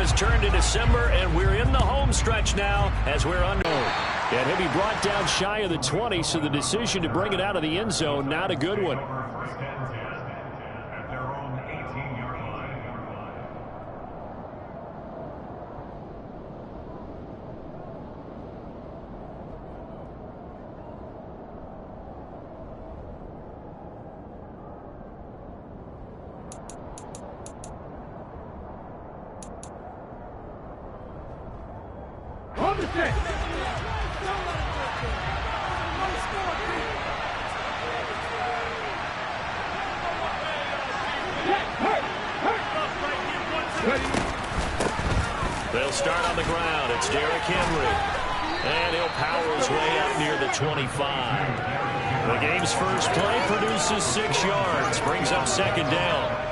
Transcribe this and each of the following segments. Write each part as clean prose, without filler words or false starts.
has turned to December, and we're in the home stretch now as we're under. And he'll be brought down shy of the 20, so the decision to bring it out of the end zone, not a good one. They'll start on the ground. It's Derrick Henry. And he'll power his way out near the 25. The game's first play produces 6 yards. Brings up second down.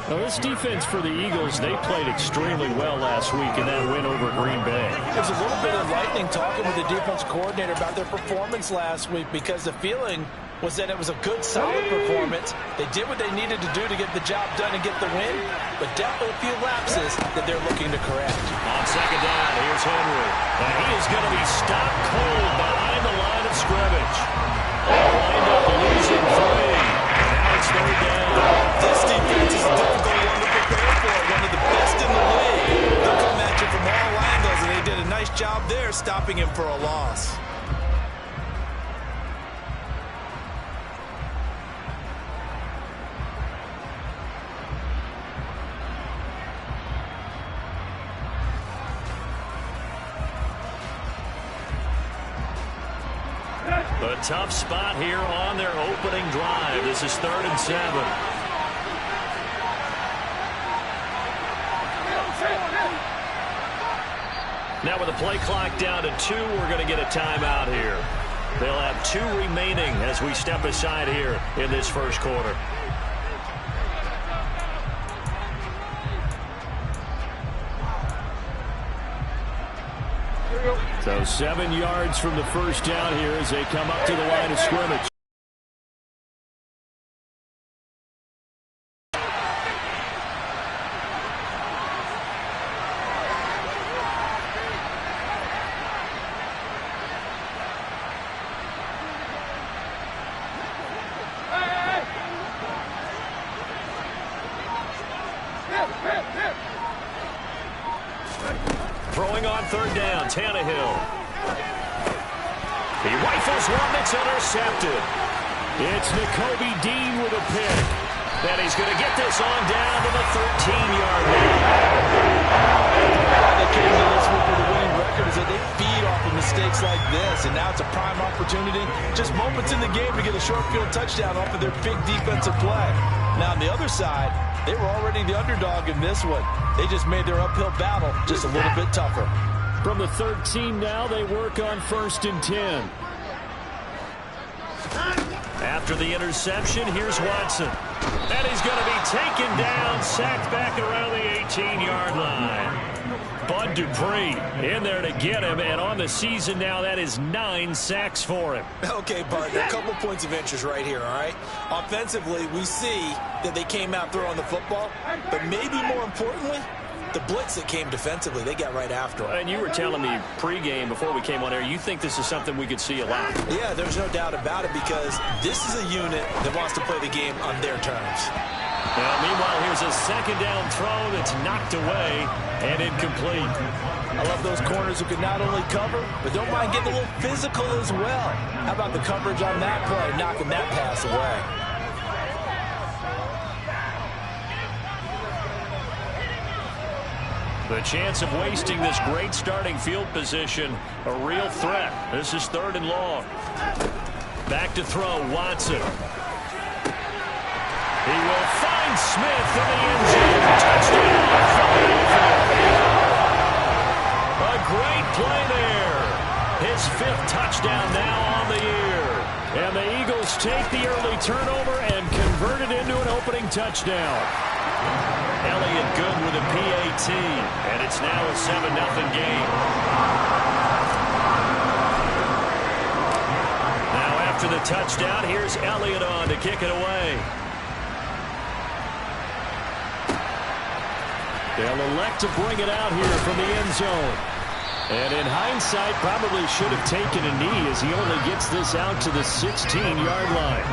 Well, this defense for the Eagles, they played extremely well last week in that win over Green Bay. There's a little bit of lightning talking with the defense coordinator about their performance last week because the feeling was that it was a good, solid performance. They did what they needed to do to get the job done and get the win, but definitely a few lapses that they're looking to correct. On second down, here's Henry. And he is going to be stopped cold behind the line of scrimmage. They'll wind up losing 3. Now it's third down. This defense is a difficult one to prepare for. One of the best in the league. They'll come at you from all angles, and they did a nice job there stopping him for a loss. A tough spot here on their opening drive. This is 3rd and 7. Now with the play clock down to 2, we're going to get a timeout here. They'll have 2 remaining as we step aside here in this first quarter. So 7 yards from the first down here as they come up to the line of scrimmage. Throwing on third down, Tannehill. He rifles one that's intercepted. It's Nakobe Dean with a pick. And he's going to get this on down to the 13-yard line. They came to this week with a winning record is that they feed off of mistakes like this, and now it's a prime opportunity. Just moments in the game to get a short field touchdown off of their big defensive play. Now on the other side, they were already the underdog in this one. They just made their uphill battle just a little bit tougher. From the 13 now, they work on 1st and 10. After the interception, here's Watson. And he's going to be taken down, sacked back around the 18-yard line. Bud Dupree in there to get him, and on the season now, that is 9 sacks for him. Okay, Bud, a couple points of interest right here, all right? Offensively, we see that they came out throwing the football, but maybe more importantly, the blitz that came defensively, they got right after him. And you were telling me pregame before we came on air, you think this is something we could see a lot. Yeah, there's no doubt about it because this is a unit that wants to play the game on their terms. Well, meanwhile, here's a second down throw that's knocked away and incomplete. I love those corners who can not only cover, but don't mind getting a little physical as well. How about the coverage on that play, knocking that pass away? The chance of wasting this great starting field position, a real threat. This is 3rd and long. Back to throw, Watson. He will find Smith in the end zone. Touchdown, Philadelphia. A great play there. His 5th touchdown now on the year. And the Eagles take the early turnover and convert it into an opening touchdown. Elliott good with a PAT, and it's now a 7-0 game. Now after the touchdown, here's Elliott on to kick it away. They'll elect to bring it out here from the end zone. And in hindsight, probably should have taken a knee as he only gets this out to the 16-yard line.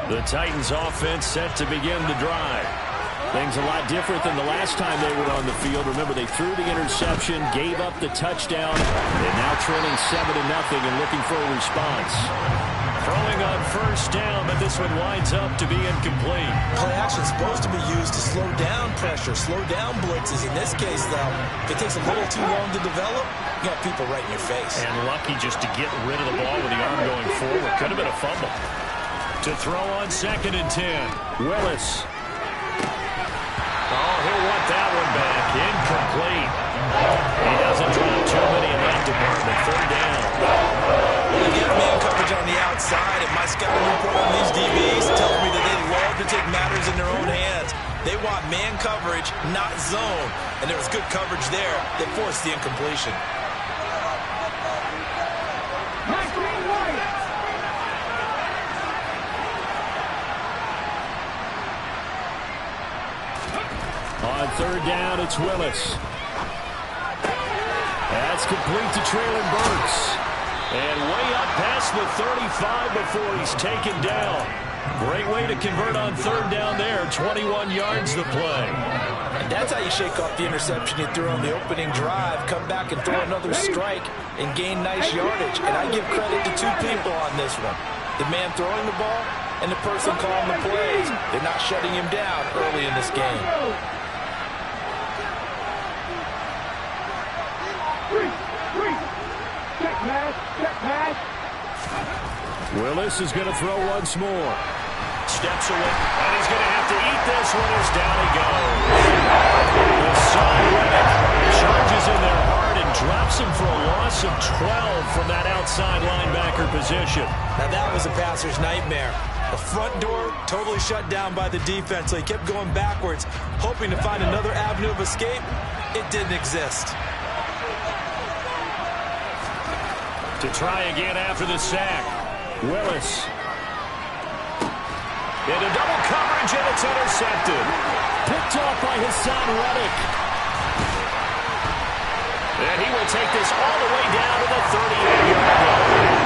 The Titans offense set to begin the drive. Things a lot different than the last time they were on the field. Remember, they threw the interception, gave up the touchdown, and now trailing 7-0 and looking for a response. Throwing on first down, but this one winds up to be incomplete. Play action is supposed to be used to slow down pressure, slow down blitzes. In this case, though, if it takes a little too long to develop, you got people right in your face. And lucky just to get rid of the ball with the arm going forward. Could have been a fumble. To throw on 2nd and 10. Willis. Oh, he'll want that one back. Incomplete. He doesn't drop too many in that department. 3rd down. Well, they get man coverage on the outside, and my scouting report on these DBs tells me that they love to take matters in their own hands. They want man coverage, not zone. And there was good coverage there that forced the incompletion. On 3rd down, it's Willis. That's complete to Treylon Burks. And way up past the 35 before he's taken down. Great way to convert on 3rd down there. 21 yards to play. And that's how you shake off the interception you threw on the opening drive. Come back and throw another strike and gain nice yardage. And I give credit to 2 people on this one. The man throwing the ball and the person calling the plays. They're not shutting him down early in this game. Willis is going to throw once more. Steps away, and he's going to have to eat this one as down he goes. Haason Reddick charges in there hard and drops him for a loss of 12 from that outside linebacker position. Now that was a passer's nightmare. The front door totally shut down by the defense, so he kept going backwards, hoping to find another avenue of escape. It didn't exist. To try again after the sack. Willis. Into double coverage, and it's intercepted. Picked off by Haason Reddick. And he will take this all the way down to the 38-yard line.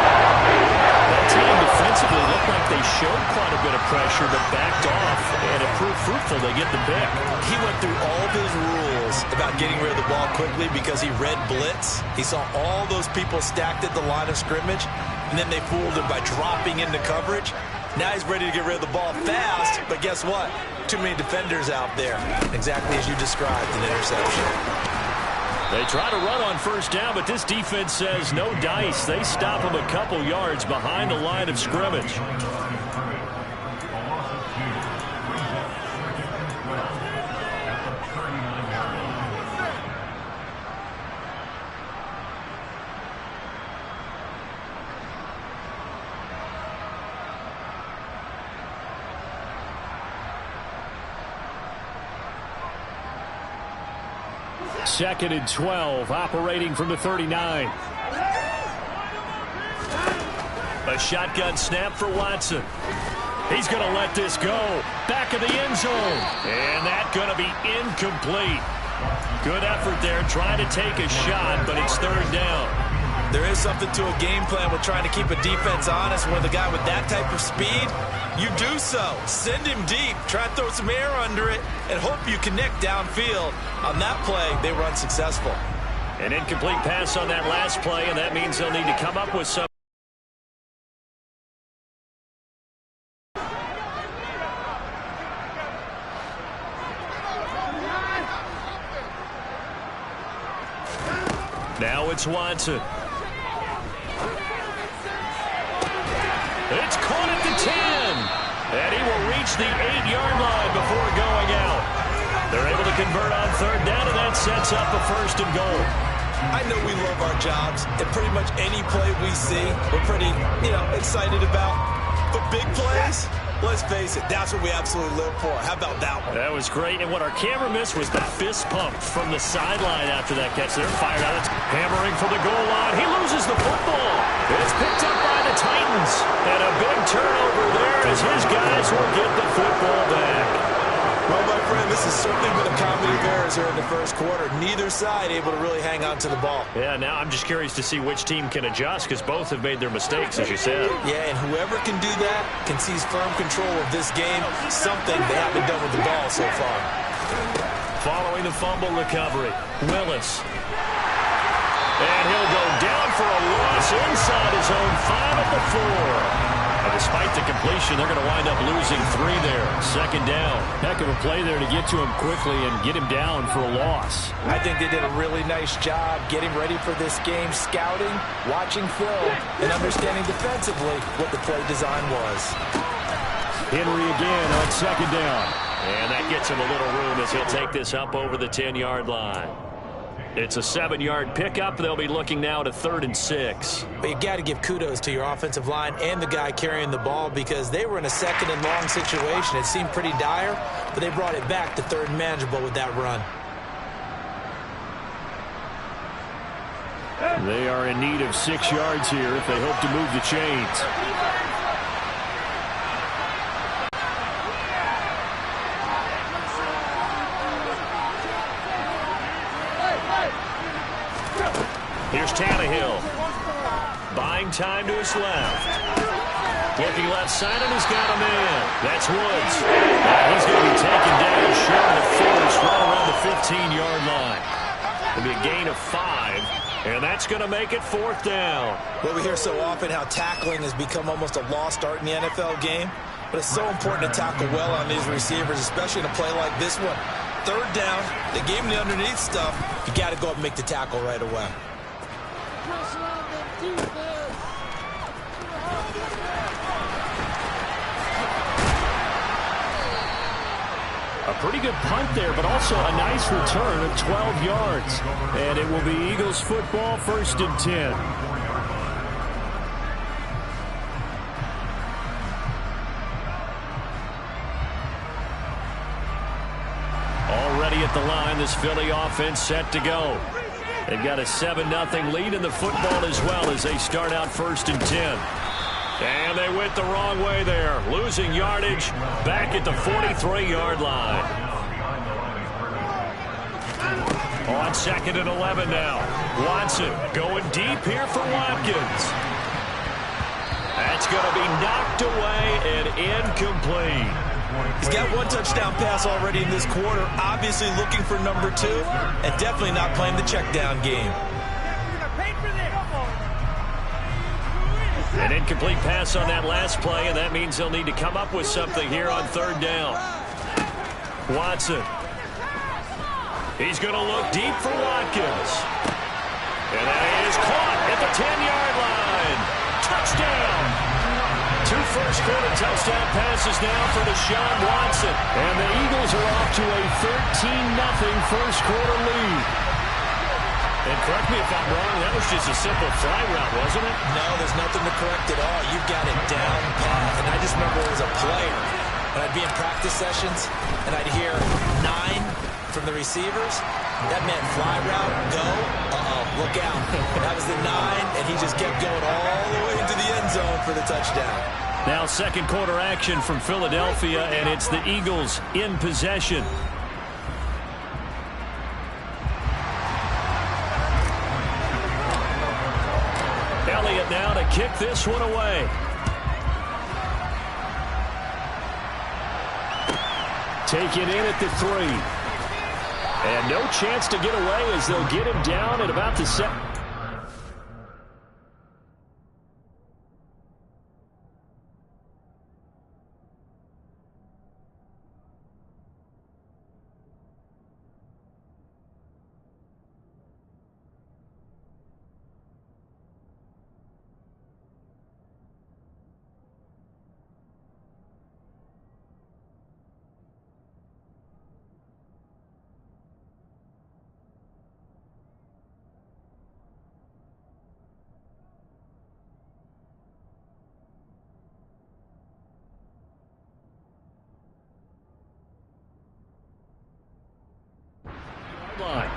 That team defensively looked like they showed quite a bit of pressure, but backed off, and it proved fruitful. They get the pick. He went through all of his rules about getting rid of the ball quickly because he read blitz. He saw all those people stacked at the line of scrimmage, and then they fooled him by dropping into coverage. Now he's ready to get rid of the ball fast, but guess what? Too many defenders out there. Exactly as you described, an interception. They try to run on first down, but this defense says no dice. They stop him a couple yards behind the line of scrimmage. Second and 12, operating from the 39. A shotgun snap for Watson. He's going to let this go. Back of the end zone. And that's going to be incomplete. Good effort there, trying to take a shot, but it's 3rd down. There is something to a game plan with trying to keep a defense honest. With a guy with that type of speed, you do so. Send him deep, try to throw some air under it, and hope you connect downfield. On that play, they were unsuccessful. An incomplete pass on that last play, and that means they'll need to come up with some. Now it's Watson. It's caught at the 10. And he will reach the 8-yard line before going out. They're able to convert on 3rd down, and that sets up a 1st and goal. I know we love our jobs, and pretty much any play we see, we're pretty, excited about. But big plays, Let's face it, that's what we absolutely live for. How about that one? That was great, and what our camera missed was the fist pump from the sideline after that catch. They're fired out. It's hammering for the goal line. He loses the football. It's picked up by the Titans. And a big turnover there as his guys will get the football back. Well, my friend, this has certainly been a comedy of errors here in the first quarter. Neither side able to really hang on to the ball. Yeah, now I'm just curious to see which team can adjust because both have made their mistakes, as you said. Yeah, and whoever can do that can seize firm control of this game, something they haven't done with the ball so far. Following the fumble recovery, Willis. And he'll go down for a loss inside his own 5 at the 4. And despite the completion, they're going to wind up losing 3 there. Second down. Heck of a play there to get to him quickly and get him down for a loss. I think they did a really nice job getting ready for this game, scouting, watching film, and understanding defensively what the play design was. Henry again on second down. And that gets him a little room as he'll take this up over the 10-yard line. It's a 7-yard pickup. They'll be looking now to 3rd and 6. But you got to give kudos to your offensive line and the guy carrying the ball because they were in a 2nd and long situation. It seemed pretty dire, but they brought it back to 3rd and manageable with that run. They are in need of 6 yards here if they hope to move the chains. Here's Tannehill. Buying time to his left. Looking left side, and he's got a man. That's Woods. He's going to be taken down short of the first, right around the 15-yard line. It'll be a gain of 5, and that's going to make it 4th down. Well, we hear so often how tackling has become almost a lost art in the NFL game, but it's so important to tackle well on these receivers, especially in a play like this one. 3rd down, they gave him the underneath stuff. You got to go up and make the tackle right away. A pretty good punt there, but also a nice return of 12 yards. And it will be Eagles football, 1st and 10. Already at the line, this Philly offense set to go. They've got a 7-0 lead in the football as well as they start out 1st and 10. And they went the wrong way there. Losing yardage back at the 43-yard line. On 2nd and 11 now. Watson going deep here for Watkins. That's going to be knocked away and incomplete. He's got 1 touchdown pass already in this quarter, obviously looking for number 2, and definitely not playing the check down game. An incomplete pass on that last play, and that means they'll need to come up with something here on 3rd down. Watson. He's going to look deep for Watkins. And that is caught at the 10-yard line. Touchdown. 2 first-quarter touchdown passes now for Deshaun Watson. And the Eagles are off to a 13-0 first-quarter lead. And correct me if I'm wrong, that was just a simple fly route, wasn't it? No, there's nothing to correct at all. You've got it down pat. And I just remember as a player, when I'd be in practice sessions, and I'd hear 9 from the receivers. That meant fly route, go, look out. That was the 9, and he just kept going all the way into the end zone for the touchdown. Now 2nd quarter action from Philadelphia, and it's the Eagles in possession. Elliott now to kick this one away. Taken in at the 3. And no chance to get away as they'll get him down at about the 7. line.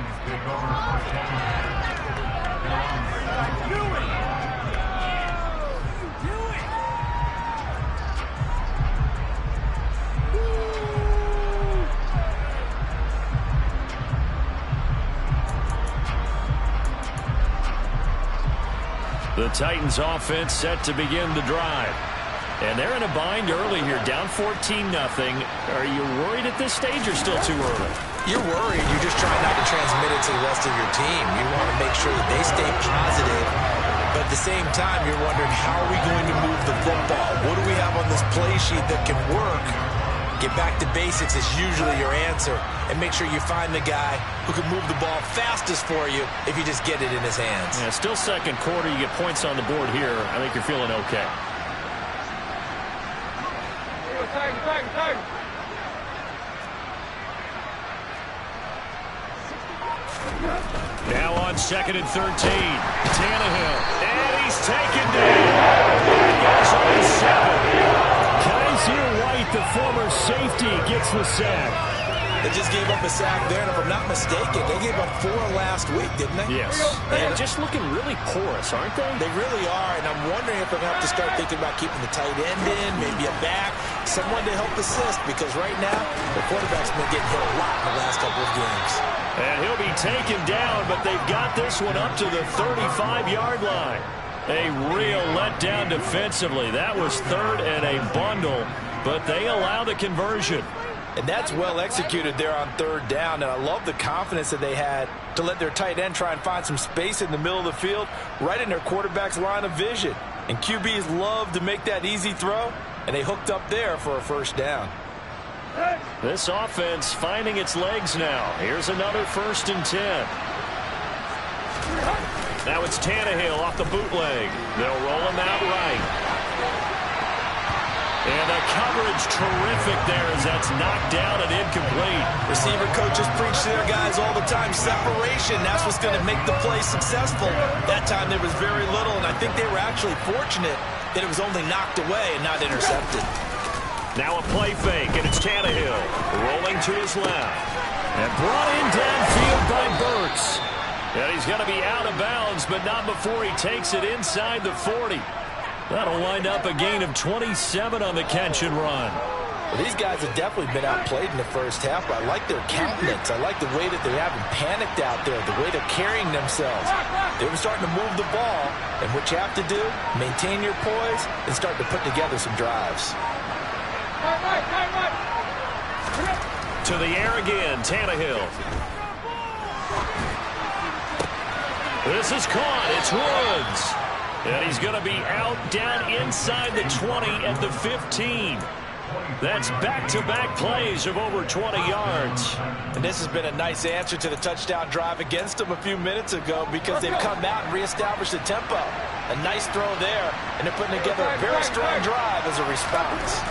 The Titans offense set to begin the drive. And they're in a bind early here, down 14-0. Are you worried at this stage or still too early? You're worried. You're just trying not to transmit it to the rest of your team. You want to make sure that they stay positive. But at the same time, you're wondering, how are we going to move the football? What do we have on this play sheet that can work? Get back to basics is usually your answer. And make sure you find the guy who can move the ball fastest for you if you just get it in his hands. Yeah, still second quarter. You get points on the board here. I think you're feeling okay. Now on 2nd and 13. Tannehill. And he's taken down. Goes on 7. Kaiser White, the former safety, gets the sack. They just gave up a sack there, and if I'm not mistaken, they gave up 4 last week, didn't they? Yes. And just looking really porous, aren't they? They really are, and I'm wondering if they're going to have to start thinking about keeping the tight end in, maybe a back, someone to help assist, because right now, the quarterback's been getting hit a lot in the last couple of games. And he'll be taken down, but they've got this one up to the 35-yard line. A real letdown defensively. That was 3rd and a bundle, but they allow the conversion. And that's well executed there on 3rd down. And I love the confidence that they had to let their tight end try and find some space in the middle of the field, right in their quarterback's line of vision. And QBs love to make that easy throw, and they hooked up there for a 1st down. This offense finding its legs now. Here's another 1st and 10. Now it's Tannehill off the bootleg. They'll roll him out right. And the coverage terrific there as that's knocked down and incomplete. Receiver coaches preach to their guys all the time. Separation, that's what's going to make the play successful. That time there was very little, and I think they were actually fortunate that it was only knocked away and not intercepted. Now a play fake, and it's Tannehill rolling to his left. And brought in downfield by Burks. And he's going to be out of bounds, but not before he takes it inside the 40. That'll wind up a gain of 27 on the catch and run. Well, these guys have definitely been outplayed in the first half, but I like their countenance. I like the way that they haven't panicked out there, the way they're carrying themselves. They were starting to move the ball, and what you have to do, maintain your poise and start to put together some drives. To the air again, Tannehill. This is caught. It's Woods. And he's going to be out down inside the 20 at the 15. That's back-to-back plays of over 20 yards. And this has been a nice answer to the touchdown drive against them a few minutes ago because they've come out and reestablished the tempo. A nice throw there, and they're putting together a very strong drive as a response.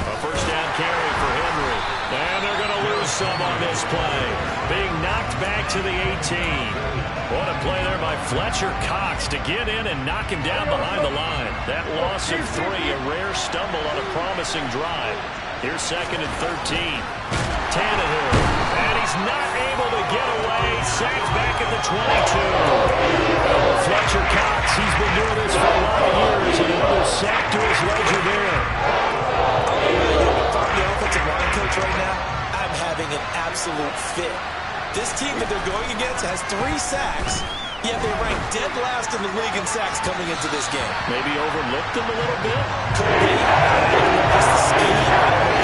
A 1st down carry for Henry. And they're going to lose some on this play. Being knocked back to the 18. What a play there by Fletcher Cox to get in and knock him down behind the line. That loss of 3, a rare stumble on a promising drive. Here's 2nd and 13. Tannehill. And he's not able to get away. Sacked back at the 22. Fletcher Cox, he's been doing this for a lot of years, and another sack to his ledger there. If I'm the offensive line coach right now, I'm having an absolute fit. This team that they're going against has 3 sacks, yet they rank dead last in the league in sacks coming into this game. Maybe overlooked them a little bit? Could be. It's the scheme.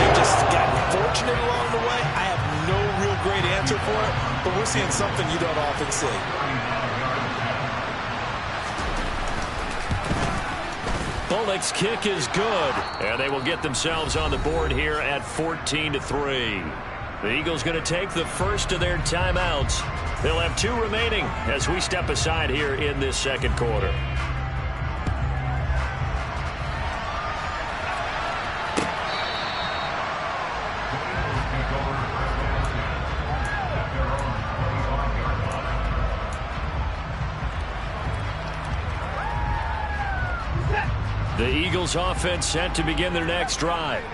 They've just gotten fortunate along the way. I have no real great answer for it, but we're seeing something you don't often see. Bullock's kick is good, and they will get themselves on the board here at 14-3. The Eagles going to take the first of their timeouts. They'll have 2 remaining as we step aside here in this 2nd quarter. The Eagles offense set to begin their next drive.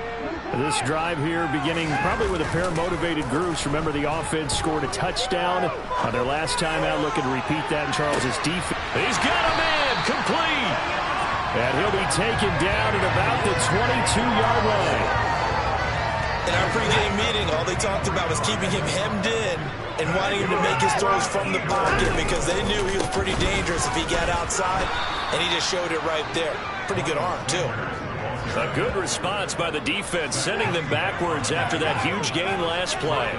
This drive here beginning probably with a pair of motivated groups. Remember, the offense scored a touchdown on their last time out. Looking to repeat that in Charles's defense. He's got a man complete. And he'll be taken down at about the 22-yard line. In our pregame meeting, all they talked about was keeping him hemmed in and wanting him to make his throws from the pocket because they knew he was pretty dangerous if he got outside, and he just showed it right there. Pretty good arm, too. A good response by the defense, sending them backwards after that huge gain last play.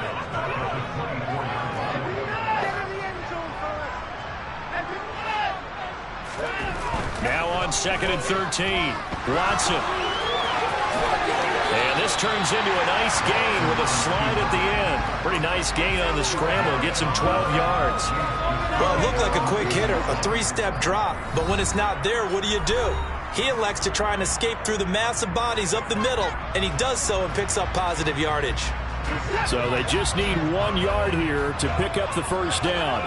Now on 2nd and 13, Watson. And this turns into a nice gain with a slide at the end. Pretty nice gain on the scramble. Gets him 12 yards. Well, it looked like a quick hitter, a three-step drop. But when it's not there, what do? He elects to try and escape through the mass of bodies up the middle, and he does so and picks up positive yardage. So they just need 1 yard here to pick up the first down.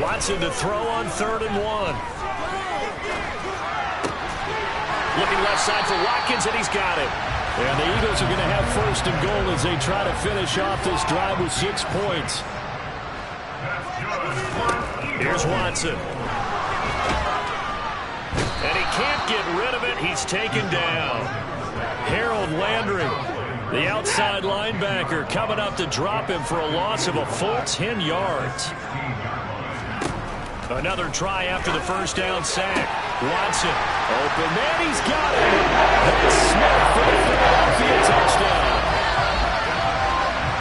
Watson to throw on 3rd and 1. Looking left side for Watkins, and he's got it. And the Eagles are going to have 1st and goal as they try to finish off this drive with 6 points. Here's Watson. And he can't get rid of it. He's taken down. Harold Landry, the outside linebacker, coming up to drop him for a loss of a full 10 yards. Another try after the first down sack. Watson open, and he's got it. That's Smith for the Philadelphia touchdown.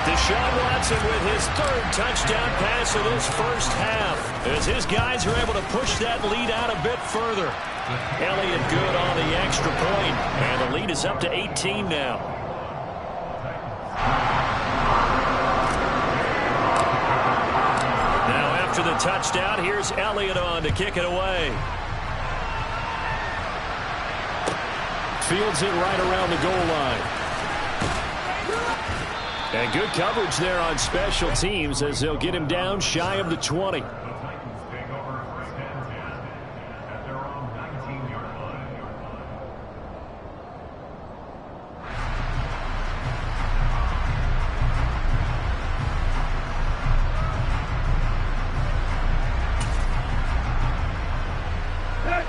Deshaun Watson with his 3rd touchdown pass of this first half, as his guys are able to push that lead out a bit further. Elliott good on the extra point, and the lead is up to 18 now. After the touchdown, here's Elliott on to kick it away. Fields it right around the goal line. And good coverage there on special teams as they'll get him down shy of the 20.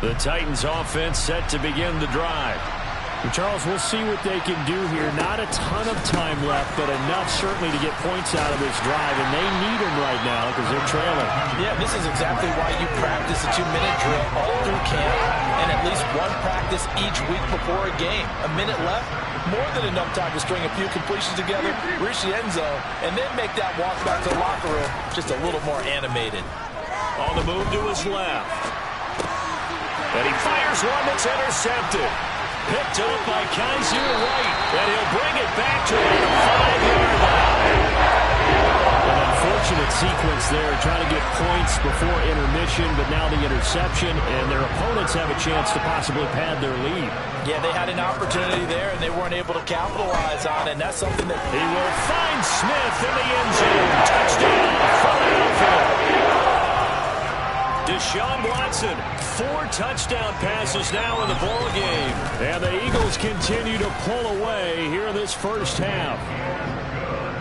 The Titans offense set to begin the drive. Charles, we'll see what they can do here. Not a ton of time left, but enough certainly to get points out of this drive, and they need them right now because they're trailing. Yeah, this is exactly why you practice a 2-minute drill all through camp and at least one practice each week before a game. A minute left, more than enough time to string a few completions together, reach the end zone, and then make that walk back to the locker room just a little more animated. On the move to his left. And he fires one that's intercepted. Picked up by Kaiser White. And he'll bring it back to the 5-yard line. An unfortunate sequence there, trying to get points before intermission, but now the interception, and their opponents have a chance to possibly pad their lead. Yeah, they had an opportunity there, and they weren't able to capitalize on it, and that's something that... He will find Smith in the end zone. Touchdown, Philadelphia. Deshaun Watson, 4 touchdown passes now in the ball game. And the Eagles continue to pull away here in this first half.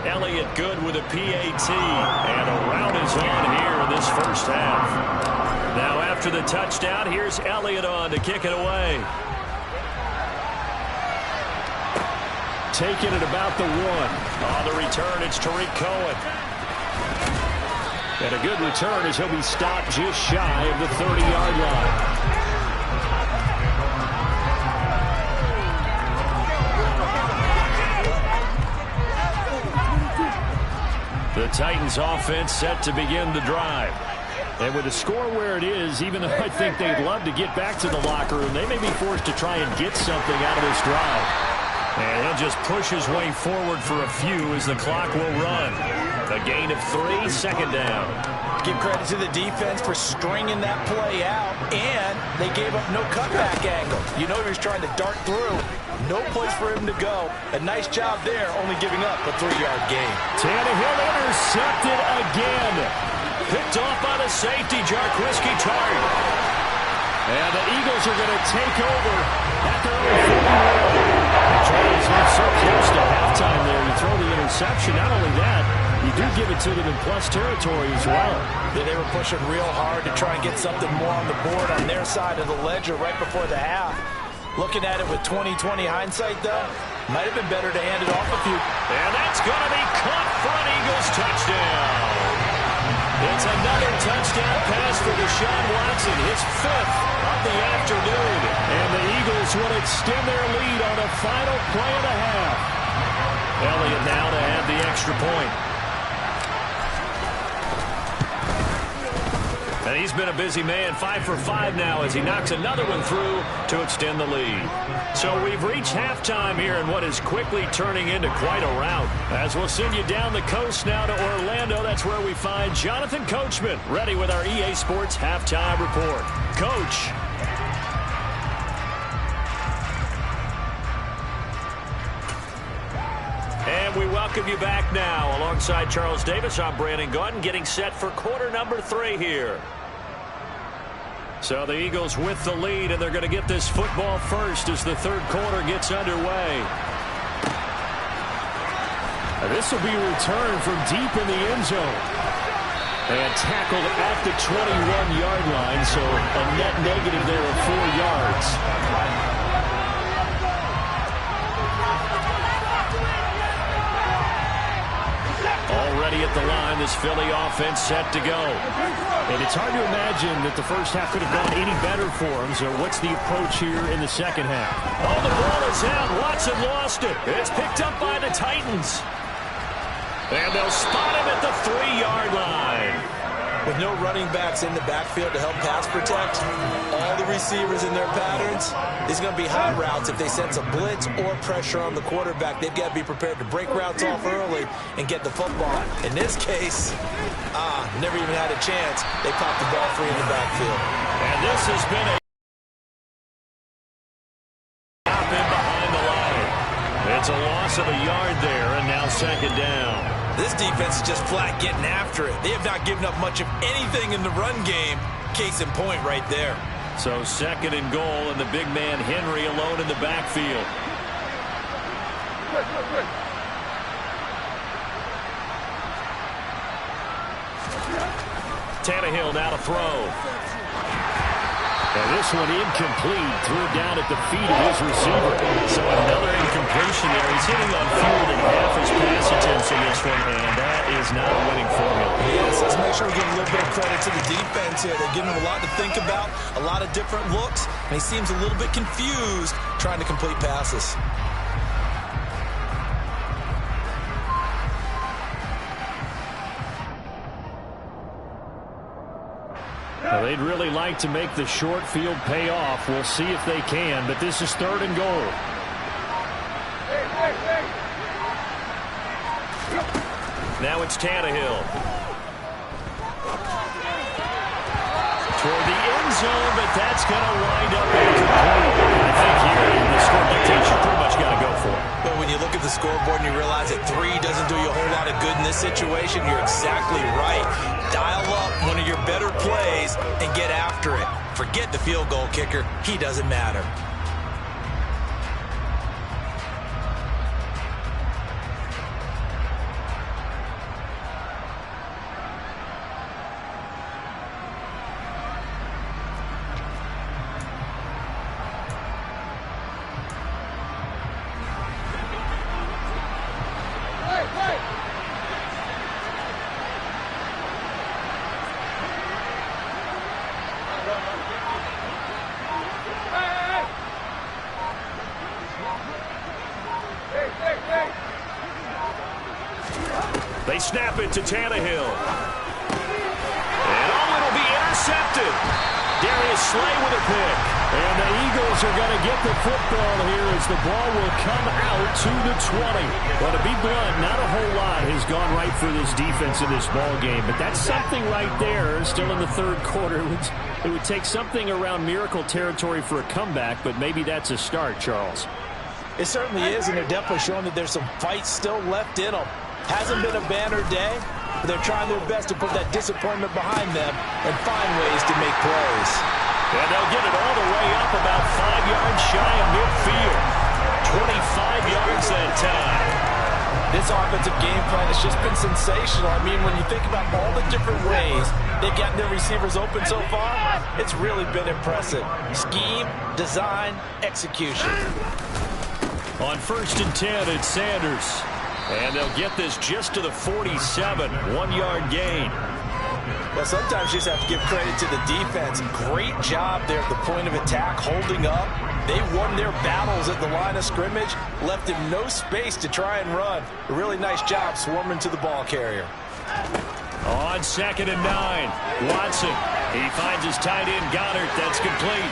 Elliott good with a PAT, and a rout is on here in this first half. Now after the touchdown, here's Elliott on to kick it away. Taking it about the 1. On the return, it's Tariq Cohen. And a good return as he'll be stopped just shy of the 30-yard line. The Titans offense set to begin the drive. And with the score where it is, even though I think they'd love to get back to the locker room, they may be forced to try and get something out of this drive. And he'll just push his way forward for a few as the clock will run. A gain of 3, second down. Give credit to the defense for stringing that play out, and they gave up no cutback angle. You know he was trying to dart through. No place for him to go. A nice job there, only giving up a 3-yard gain. Tannehill intercepted again. Picked off by the safety, Jaquiski Tartt. And the Eagles are going to take over at their own 41. Charles, you're so close to halftime there. You throw the interception. Not only that, you do give it to them in plus territory as well. Yeah, they were pushing real hard to try and get something more on the board on their side of the ledger right before the half. Looking at it with 20/20 hindsight, though, might have been better to hand it off a few. And that's going to be caught for an Eagles touchdown. It's another touchdown pass for Deshaun Watson, his 5th of the afternoon. And the Eagles will extend their lead on a final play of the half. Elliott now to add the extra point. And he's been a busy man, 5 for 5 now as he knocks another one through to extend the lead. So we've reached halftime here in what is quickly turning into quite a rout. As we'll send you down the coast now to Orlando, that's where we find Jonathan Coachman, ready with our EA Sports Halftime Report. Coach. And we welcome you back now. Alongside Charles Davis, I'm Brandon Gaudin, getting set for quarter number 3 here. So the Eagles with the lead, and they're going to get this football first as the third quarter gets underway. This will be returned from deep in the end zone. And tackled at the 21-yard line, so a net negative there of 4 yards. Already at the line, this Philly offense set to go. And it's hard to imagine that the first half could have gone any better for them. So what's the approach here in the second half? Oh, the ball is out. Watson lost it. It's picked up by the Titans. And they'll spot him at the 3-yard line. With no running backs in the backfield to help pass protect, all the receivers in their patterns, these are going to be hot routes. If they sense a blitz or pressure on the quarterback, they've got to be prepared to break routes off early and get the football. In this case, never even had a chance. They popped the ball free in the backfield. And this has been a stop in behind the line. It's a loss of a yard there, and now second down. This defense is just flat getting after it. They have not given up much of anything in the run game. Case in point right there. So second and goal, and the big man Henry alone in the backfield. Tannehill now to throw. And this one incomplete. Threw it down at the feet of his receiver. So another incompletion there. He's hitting on fewer than half his pass attempts in this one, and that is not a winning formula. Yes, let's make sure we give a little bit of credit to the defense here. They're giving him a lot to think about, a lot of different looks, and he seems a little bit confused trying to complete passes. Now, they'd really like to make the short field pay off. We'll see if they can, but this is third and goal. Now it's Tannehill. Toward the end zone, but that's going to wind up incomplete. I think here the score dictates you pretty much got to go for it. But when you look at the scoreboard and you realize that 3 doesn't do you a whole lot of good in this situation, you're exactly right. Dial up one of your better plays and get after it. Forget the field goal kicker. He doesn't matter. They snap it to Tannehill. And it'll be intercepted. Darius Slay with a pick. And the Eagles are going to get the football here as the ball will come out to the 20. Well, to be blunt, not a whole lot has gone right for this defense in this ball game, but that's something right there. Still in the third quarter. It would take something around miracle territory for a comeback, but maybe that's a start, Charles. It certainly is, and they're definitely showing that there's some fight still left in them. Hasn't been a banner day, but they're trying their best to put that disappointment behind them and find ways to make plays. And they'll get it all the way up about 5 yards shy of midfield. 25 yards that time. This offensive game plan has just been sensational. I mean, when you think about all the different ways they've gotten their receivers open so far, it's really been impressive. Scheme, design, execution. On 1st and 10, it's Sanders. And they'll get this just to the 47, 1-yard gain. Well, sometimes you just have to give credit to the defense. Great job there at the point of attack, holding up. They won their battles at the line of scrimmage, left him no space to try and run. A really nice job swarming to the ball carrier. On 2nd and 9, Watson. He finds his tight end, Goddard. That's complete.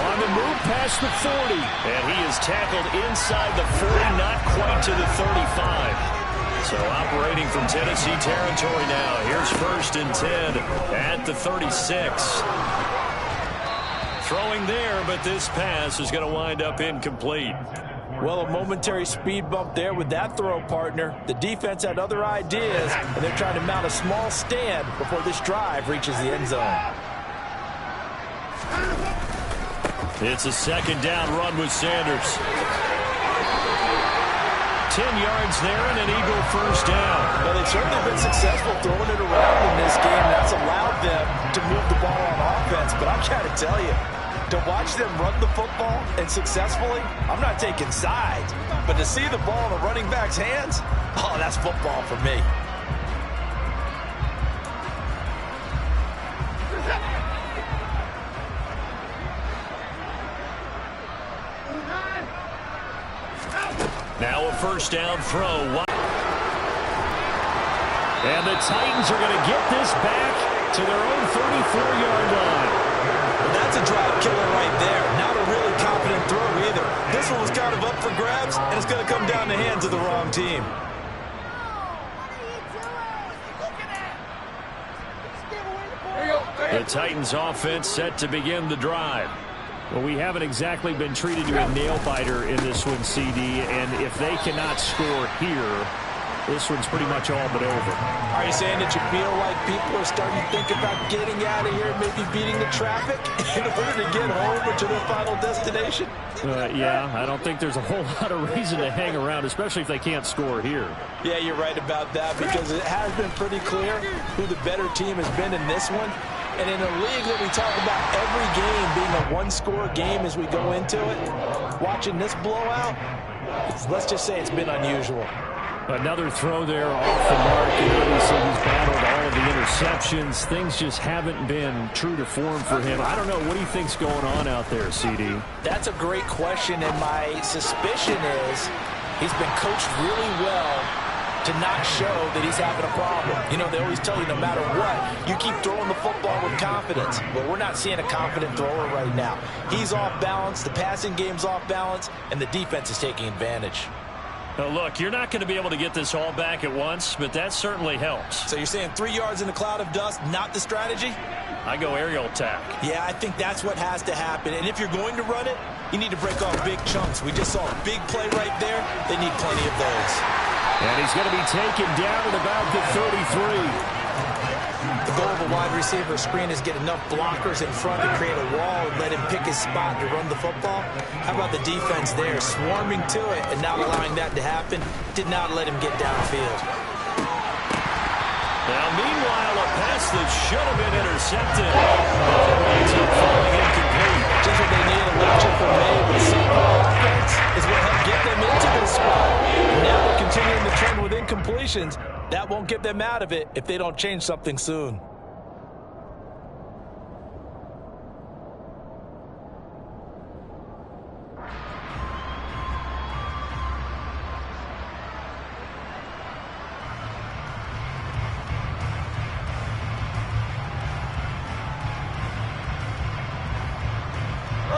On the move past the 40. And he is tackled inside the 40, not quite to the 35. So operating from Tennessee territory now. Here's 1st and 10 at the 36. Throwing there, but this pass is going to wind up incomplete. Well, a momentary speed bump there with that throw, partner. The defense had other ideas, and they're trying to mount a small stand before this drive reaches the end zone. It's a 2nd down run with Sanders. 10 yards there and an Eagle 1st down. Well, they've certainly been successful throwing it around in this game. That's allowed them to move the ball on offense. But I've got to tell you, to watch them run the football and successfully, I'm not taking sides. But to see the ball in the running back's hands, oh, that's football for me. Now a 1st down throw. And the Titans are going to get this back to their own 34-yard line. Well, that's a drive killer right there. Not a really confident throw either. This one was kind of up for grabs, and it's going to come down the hands of the wrong team. The Titans offense set to begin the drive. Well, we haven't exactly been treated to a nail-biter in this one, CD, and if they cannot score here, this one's pretty much all but over. Are you saying that you feel like people are starting to think about getting out of here, maybe beating the traffic in order to get home or to their final destination? Yeah, I don't think there's a whole lot of reason to hang around, especially if they can't score here. Yeah, you're right about that, because it has been pretty clear who the better team has been in this one. And in a league that we talk about every game being a one-score game as we go into it, watching this blowout, let's just say it's been unusual. Another throw there off the mark, and obviously he's battled all of the interceptions. Things just haven't been true to form for him. I don't know, what do you think's going on out there, CD? That's a great question, and my suspicion is he's been coached really well to not show that he's having a problem. You know, they always tell you no matter what, you keep throwing the football with confidence. But we're not seeing a confident thrower right now. He's off balance, the passing game's off balance, and the defense is taking advantage. Now look, you're not going to be able to get this all back at once, but that certainly helps. So you're saying 3 yards in a cloud of dust, not the strategy? I go aerial attack. Yeah, I think that's what has to happen. And if you're going to run it, you need to break off big chunks. We just saw a big play right there. They need plenty of those. And he's going to be taken down at about the 33. The goal of a wide receiver screen is get enough blockers in front to create a wall and let him pick his spot to run the football. How about the defense there, swarming to it and not allowing that to happen? Did not let him get downfield. Now, meanwhile, a pass that should have been intercepted. Ends up falling incomplete. Just what they need, a little chip from May with simple offense is what helped get them into this spot. And now they're continuing the trend with incompletions. That won't get them out of it if they don't change something soon.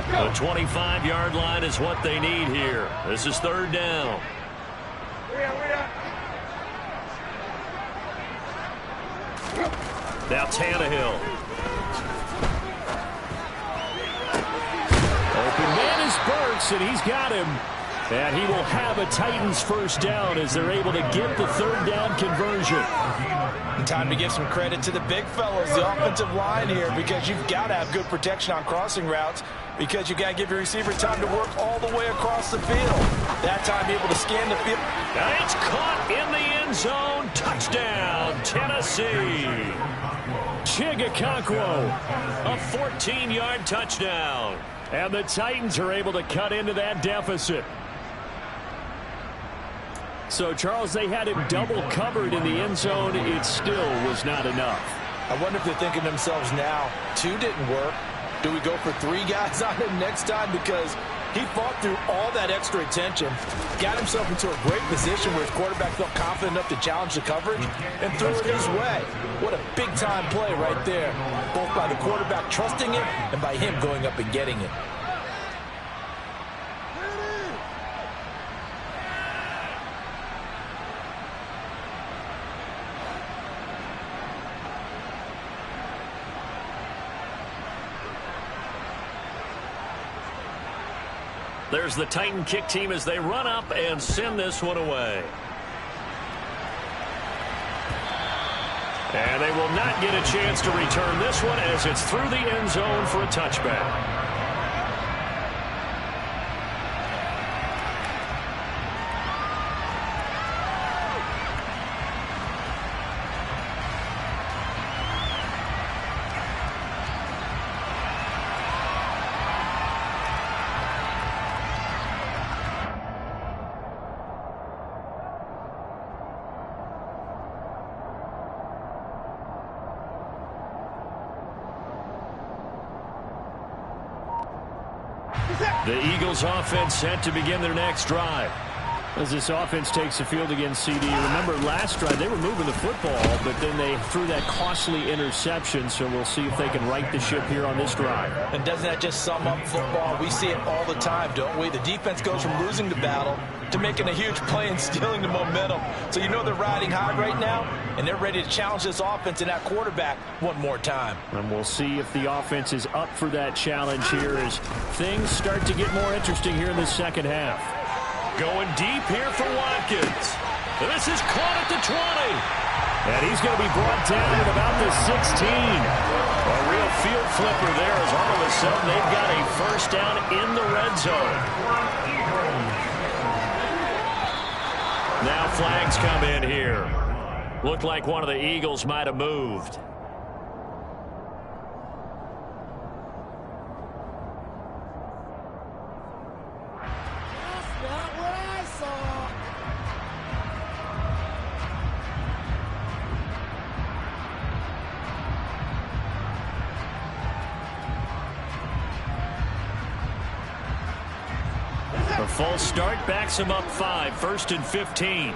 The 25-yard line is what they need here. This is 3rd down. Now Tannehill. Open man is Burks, and he's got him. And he will have a Titans first down as they're able to get the third down conversion. And time to give some credit to the big fellas, the offensive line here, because you've got to have good protection on crossing routes, because you've got to give your receiver time to work all the way across the field. That time able to scan the field. And it's caught in the end zone. Touchdown, Tennessee. Chigakakwo, A 14-yard touchdown. and the Titans are able to cut into that deficit. So, Charles, they had him double covered in the end zone. It still was not enough. I wonder if they're thinking to themselves now, 2 didn't work. Do we go for 3 guys on him next time? Because he fought through all that extra attention, got himself into a great position where his quarterback felt confident enough to challenge the coverage and threw it his way. What a big-time play right there, both by the quarterback trusting it and by him going up and getting it. There's the Titan kick team as they run up and send this one away. And they will not get a chance to return this one as it's through the end zone for a touchback. The Eagles offense set to begin their next drive. As this offense takes the field against CD. Remember last drive they were moving the football, but then they threw that costly interception, so we'll see if they can right the ship here on this drive. And doesn't that just sum up football? We see it all the time, don't we? The defense goes from losing the battle to making a huge play and stealing the momentum. So you know they're riding high right now, and they're ready to challenge this offense and that quarterback one more time. And we'll see if the offense is up for that challenge here as things start to get more interesting here in the second half. Going deep here for Watkins. This is caught at the 20. And he's going to be brought down at about the 16. A real field flipper there as all of a sudden they've got a first down in the red zone. Now flags come in here. Looked like one of the Eagles might have moved. A false start backs him up 5, 1st and 15.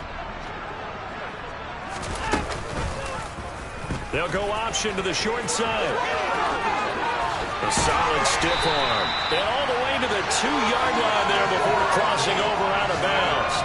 They'll go option to the short side. A solid stiff arm. And all the way to the 2-yard line there before crossing over out of bounds.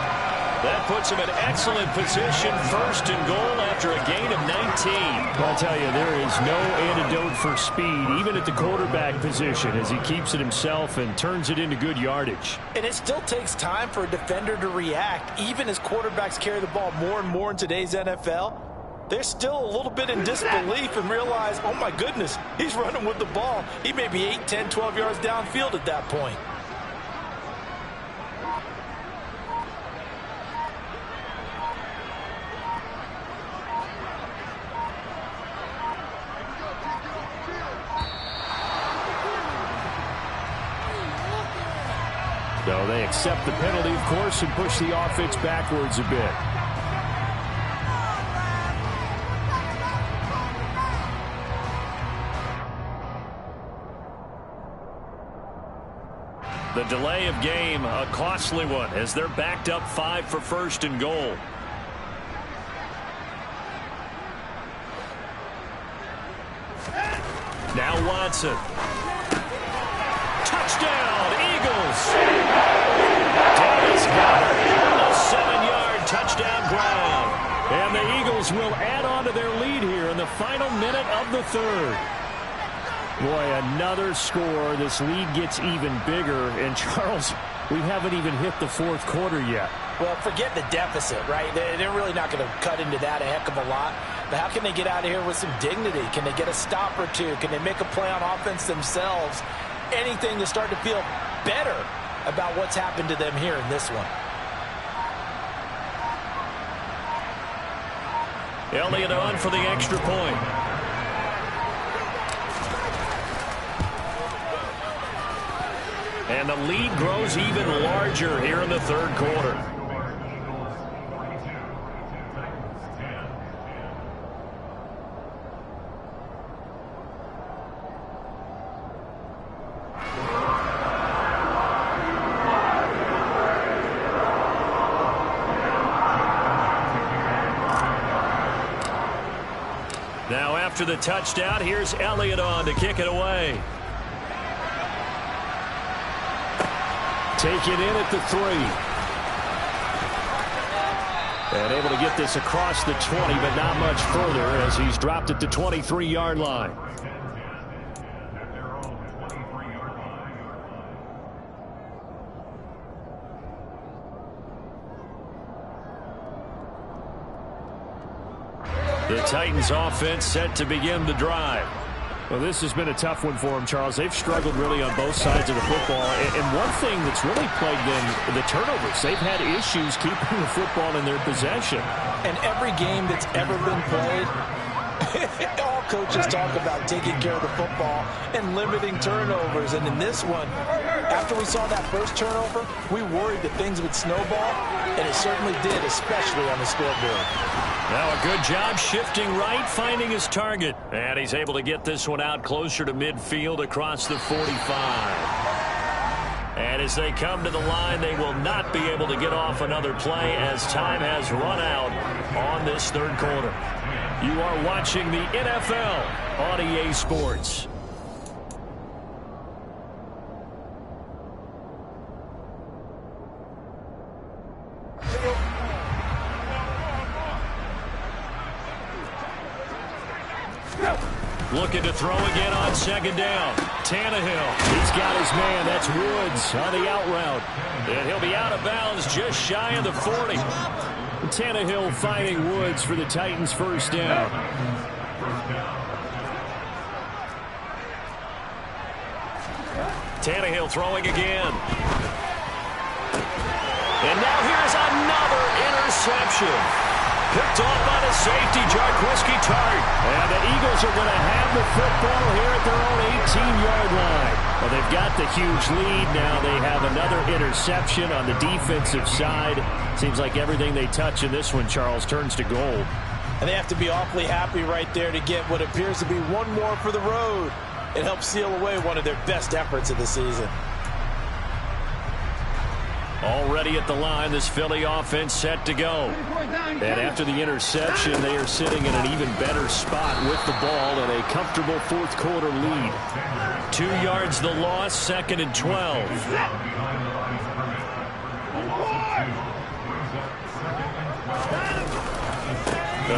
That puts him in excellent position, 1st and goal after a gain of 19. I'll tell you, there is no antidote for speed, even at the quarterback position, as he keeps it himself and turns it into good yardage. And it still takes time for a defender to react, even as quarterbacks carry the ball more and more in today's NFL. They're still a little bit in disbelief and realize, oh my goodness, he's running with the ball. He may be 8, 10, 12 yards downfield at that point. So they accept the penalty, of course, and push the offense backwards a bit. The delay of game, a costly one, as they're backed up 5 for 1st and goal. Now Watson. Touchdown, Eagles. Davis Goddard, a 7-yard touchdown ground. And the Eagles will add on to their lead here in the final minute of the 3rd. Boy, another score. This lead gets even bigger. And, Charles, We haven't even hit the fourth quarter yet. Well, forget the deficit, right? They're really not going to cut into that a heck of a lot. But how can they get out of here with some dignity? Can they get a stop or two? Can they make a play on offense themselves? Anything to start to feel better about what's happened to them here in this one. Elliott on for the extra point. And the lead grows even larger here in the third quarter. Now after the touchdown, here's Elliott on to kick it away. Take it in at the 3. And able to get this across the 20, but not much further as he's dropped at the 23-yard line. The Titans offense set to begin the drive. Well, this has been a tough one for them, Charles. They've struggled really on both sides of the football. And one thing that's really plagued them, the turnovers. They've had issues keeping the football in their possession. And every game that's ever been played, all coaches talk about taking care of the football and limiting turnovers. And in this one, after we saw that first turnover, we worried that things would snowball, and it certainly did, especially on the scoreboard. Now a good job shifting right, finding his target. And he's able to get this one out closer to midfield across the 45. And as they come to the line, they will not be able to get off another play as time has run out on this third quarter. You are watching the NFL on EA Sports. Looking to throw again on second down. Tannehill. He's got his man. That's Woods on the out route. And he'll be out of bounds just shy of the 40. Tannehill finding Woods for the Titans' first down. Tannehill throwing again. And now here's another interception. Picked off by the safety, Jaquiski Tartt. And the Eagles are going to have the football here at their own 18-yard line. Well, they've got the huge lead. Now they have another interception on the defensive side. Seems like everything they touch in this one, Charles, turns to gold. And they have to be awfully happy right there to get what appears to be one more for the road. It helps seal away one of their best efforts of the season. Already at the line, this Philly offense set to go. And after the interception, they are sitting in an even better spot with the ball and a comfortable fourth quarter lead. 2 yards the loss, 2nd and 12.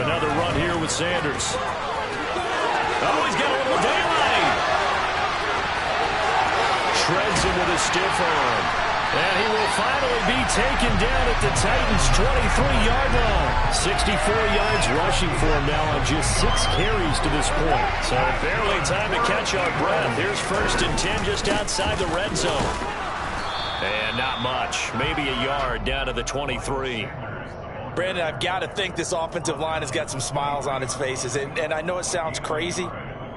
Another run here with Sanders. Oh, he's got a little daylight. Shreds him with a stiff arm. And he will finally be taken down at the Titans' 23-yard line. 64 yards rushing for him now on just 6 carries to this point. So barely time to catch our breath. Here's 1st and 10 just outside the red zone. And not much. Maybe a yard down to the 23. Brandon, I've got to think this offensive line has got some smiles on its faces. And I know it sounds crazy,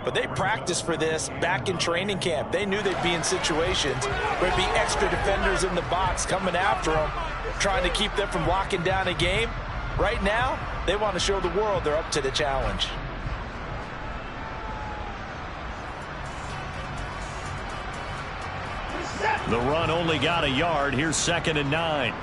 but they practiced for this back in training camp. They knew they'd be in situations where there'd be extra defenders in the box coming after them, trying to keep them from locking down a game. Right now, they want to show the world they're up to the challenge. The run only got a yard. Here's 2nd and 9.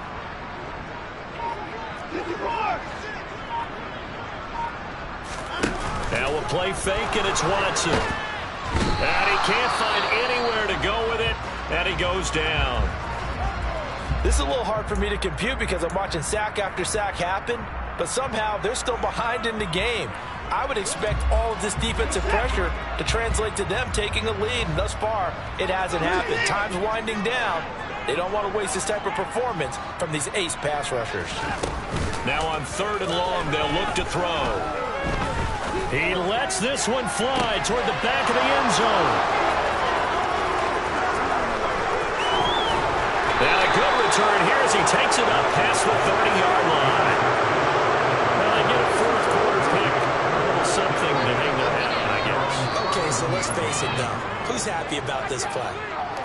Now we'll play fake, and it's Watson. And he can't find anywhere to go with it, and he goes down. This is a little hard for me to compute because I'm watching sack after sack happen, but somehow they're still behind in the game. I would expect all of this defensive pressure to translate to them taking a lead, and thus far, it hasn't happened. Time's winding down, They don't want to waste this type of performance from these ace pass rushers. Now on 3rd and long, they'll look to throw. He lets this one fly toward the back of the end zone. And a good return here as he takes it up past the 30-yard line. Well, they get a 4th quarter pick. A little something to hang their hat on, I guess. Okay, so let's face it, though. Who's happy about this play?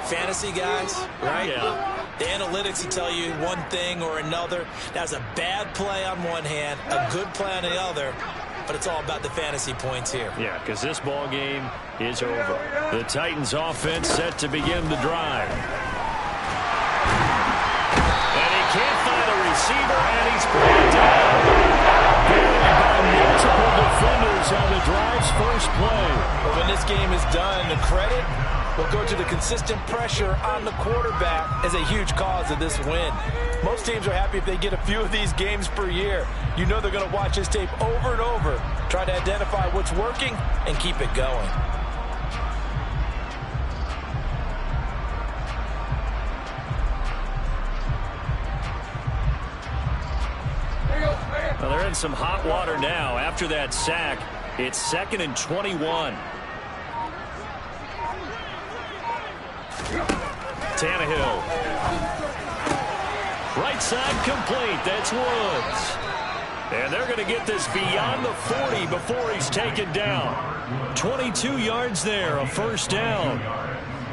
Fantasy guys, right? Yeah. The analytics will tell you one thing or another. That's a bad play on one hand, a good play on the other, but it's all about the fantasy points here. Yeah, because this ball game is over. The Titans offense set to begin the drive. And he can't find a receiver, and he's brought down. Buried by multiple defenders on the drive's first play. Well, when this game is done, the credit will go to the consistent pressure on the quarterback as a huge cause of this win. Most teams are happy if they get a few of these games per year. You know they're going to watch this tape over and over, try to identify what's working, and keep it going. Well, they're in some hot water now. After that sack, it's 2nd and 21. Tannehill. Right side complete. That's Woods. And they're going to get this beyond the 40 before he's taken down. 22 yards there, a 1st down.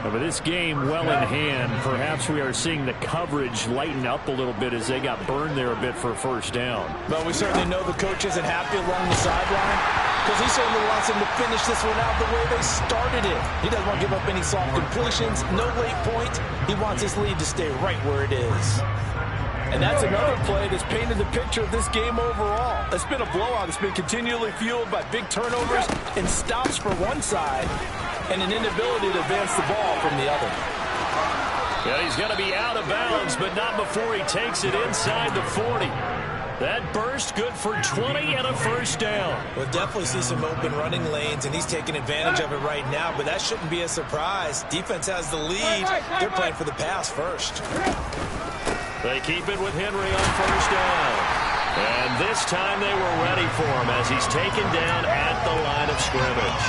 But this game well in hand. Perhaps we are seeing the coverage lighten up a little bit as they got burned there a bit for a 1st down. But we certainly know the coach isn't happy along the sideline, because he certainly wants them to finish this one out the way they started it. He doesn't want to give up any soft completions, no late points. He wants his lead to stay right where it is. And that's another play that's painted the picture of this game overall. It's been a blowout. It's been continually fueled by big turnovers and stops for one side and an inability to advance the ball from the other. Yeah, he's going to be out of bounds, but not before he takes it inside the 40. That burst good for 20 and a 1st down. We'll definitely see some open running lanes, and he's taking advantage of it right now, but that shouldn't be a surprise. Defense has the lead. They're playing for the pass first. They keep it with Henry on 1st down. And this time they were ready for him as he's taken down at the line of scrimmage.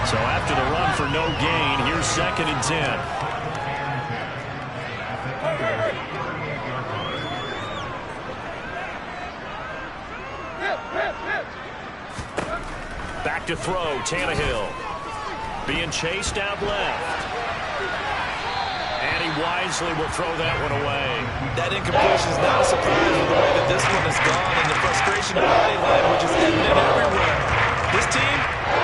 So after the run for no gain, here's 2nd and 10. Back to throw, Tannehill. Being chased out left. And he wisely will throw that one away. That incompletion is not a surprise with the way that this one has gone, and the frustration of body language is evident everywhere. This team,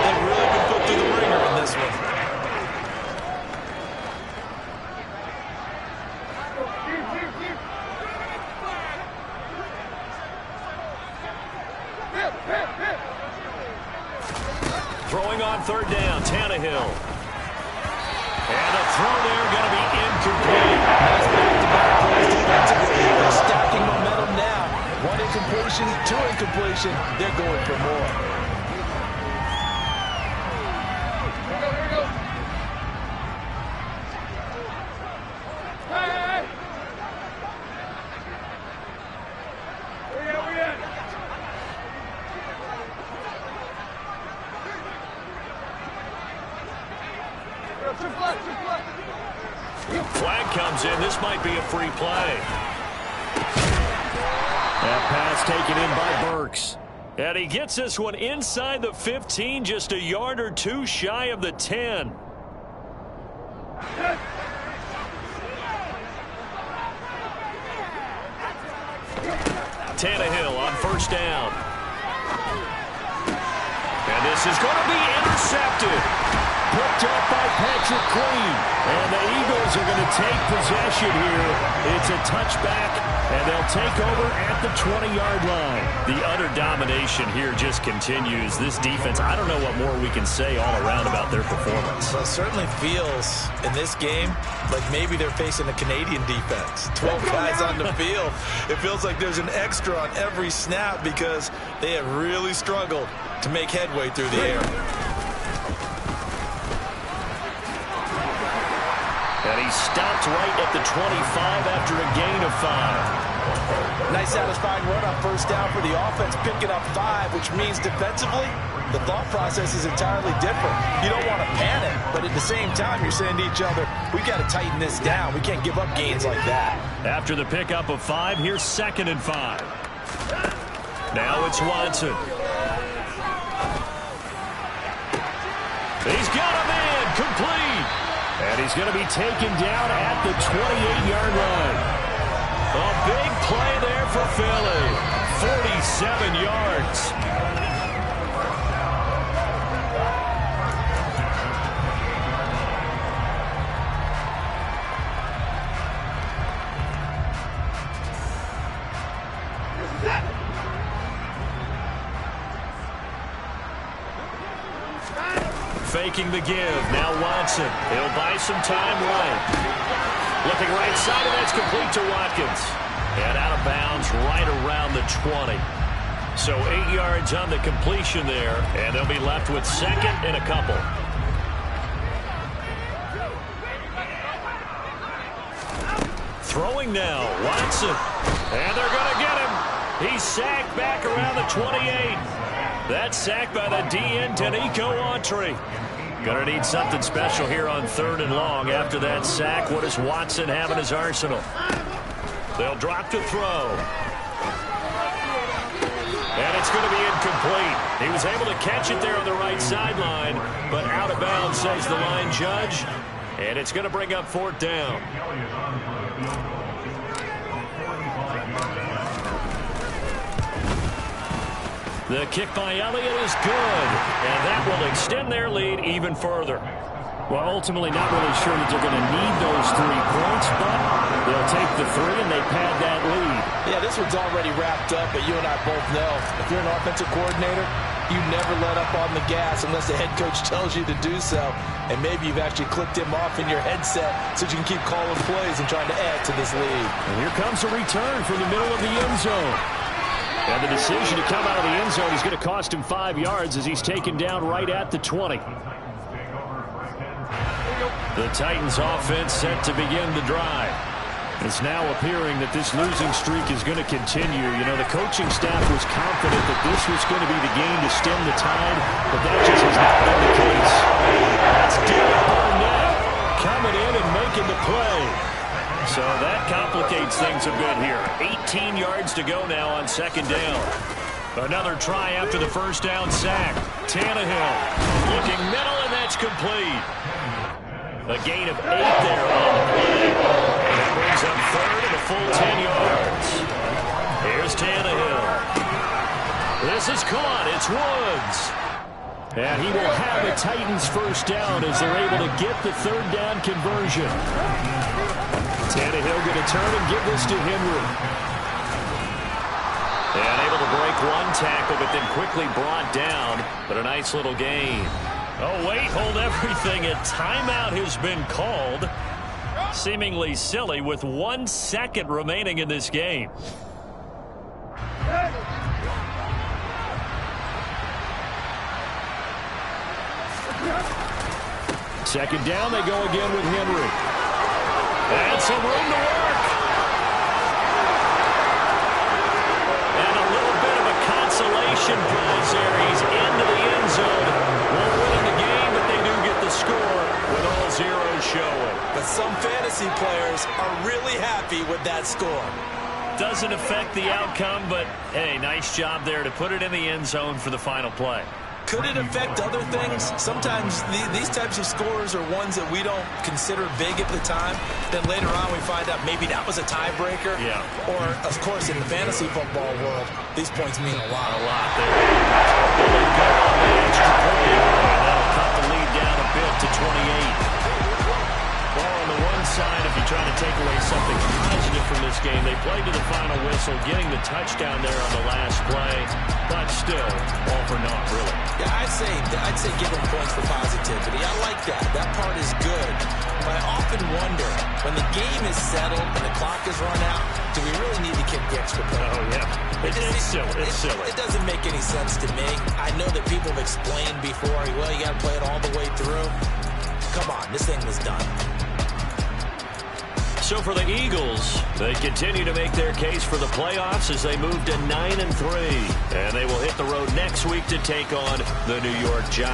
they've really been put through the ringer in this one. Throwing on 3rd down, Tannehill. And a throw there going to be incomplete. Nice back-to-back plays defensively. They're stacking momentum now. One incompletion, 2 incompletion. They're going for more. Flag comes in. This might be a free play. That pass taken in by Burks. And he gets this one inside the 15, just a yard or 2 shy of the 10. Tannehill on 1st down. And this is going to be intercepted. Picked up by Patrick Queen. And the Eagles are going to take possession here. It's a touchback, and they'll take over at the 20-yard line. The utter domination here just continues. This defense, I don't know what more we can say all around about their performance. Well, it certainly feels in this game like maybe they're facing a Canadian defense. 12 guys on the field. It feels like there's an extra on every snap because they have really struggled to make headway through the air. And he's stopped right at the 25 after a gain of 5. Nice satisfying run on first down for the offense, picking up 5, which means defensively, the thought process is entirely different. You don't want to panic, but at the same time, you're saying to each other, we got to tighten this down. We can't give up gains like that. After the pickup of 5, here's 2nd and 5. Now it's Watson. He's got him in, complete. And he's going to be taken down at the 28-yard line. A big play there for Philly. 47 yards. Faking the give. Now Watson. He'll buy some time right. Looking right side, and that's complete to Watkins. And out of bounds right around the 20. So 8 yards on the completion there, and they'll be left with 2nd and a couple. Throwing now, Watson. And they're going to get him. He's sacked back around the 28. That's sacked by the DN, Denico Autry. Going to need something special here on 3rd and long. After that sack, what does Watson have in his arsenal? They'll drop to throw. And it's going to be incomplete. He was able to catch it there on the right sideline, but out of bounds, says the line judge. And it's going to bring up 4th down. The kick by Elliott is good, and that will extend their lead even further. Well, ultimately not really sure that they're going to need those 3 points, but they'll take the 3 and they pad that lead. Yeah, this one's already wrapped up, but you and I both know if you're an offensive coordinator, you never let up on the gas unless the head coach tells you to do so. And maybe you've actually clicked him off in your headset so you can keep calling plays and trying to add to this lead. And here comes a return from the middle of the end zone. And the decision to come out of the end zone is going to cost him 5 yards as he's taken down right at the 20. The Titans offense set to begin the drive. It's now appearing that this losing streak is going to continue. You know, the coaching staff was confident that this was going to be the game to stem the tide, but that just has not been the case. That's Derek Barnett coming in and making the play. So that complicates things a bit here. 18 yards to go now on 2nd down. Another try after the first down sack. Tannehill looking middle, and that's complete. A gain of 8 there on the play. And that brings up 3rd and a full 10 yards. Here's Tannehill. This is caught. It's Woods. And he will have a Titans first down as they're able to get the 3rd down conversion. Tannehill going to turn and give this to Henry. And able to break one tackle, but then quickly brought down. But a nice little gain. Oh, wait, hold everything. A timeout has been called. Seemingly silly with 1 second remaining in this game. Second down, they go again with Henry. And some room to work. And a little bit of a consolation prize there. He's into the end zone. Won't win the game, but they do get the score with all zeros showing. But some fantasy players are really happy with that score. Doesn't affect the outcome, but, hey, nice job there to put it in the end zone for the final play. Could it affect other things? Sometimes these types of scores are ones that we don't consider big at the time. Then later on we find out maybe that was a tiebreaker. Yeah. Or, of course, in the fantasy football world, these points mean a lot. A lot there. Really good on the extra point. And that'll cut the lead down a bit to 28. Well, on the one side, if you're trying to take away something positive from this game, they played to the final whistle, getting the touchdown there on the last play. But still, all for naught, really. Yeah, I'd say give them points for positivity. I like that. That part is good. But I often wonder, when the game is settled and the clock is run out, do we really need to kick the extra point? Oh, yeah. It's silly. It's silly. It doesn't make any sense to me. I know that people have explained before, well, you got to play it all the way through. Come on, this thing was done. So for the Eagles, they continue to make their case for the playoffs as they move to 9-3. And they will hit the road next week to take on the New York Giants.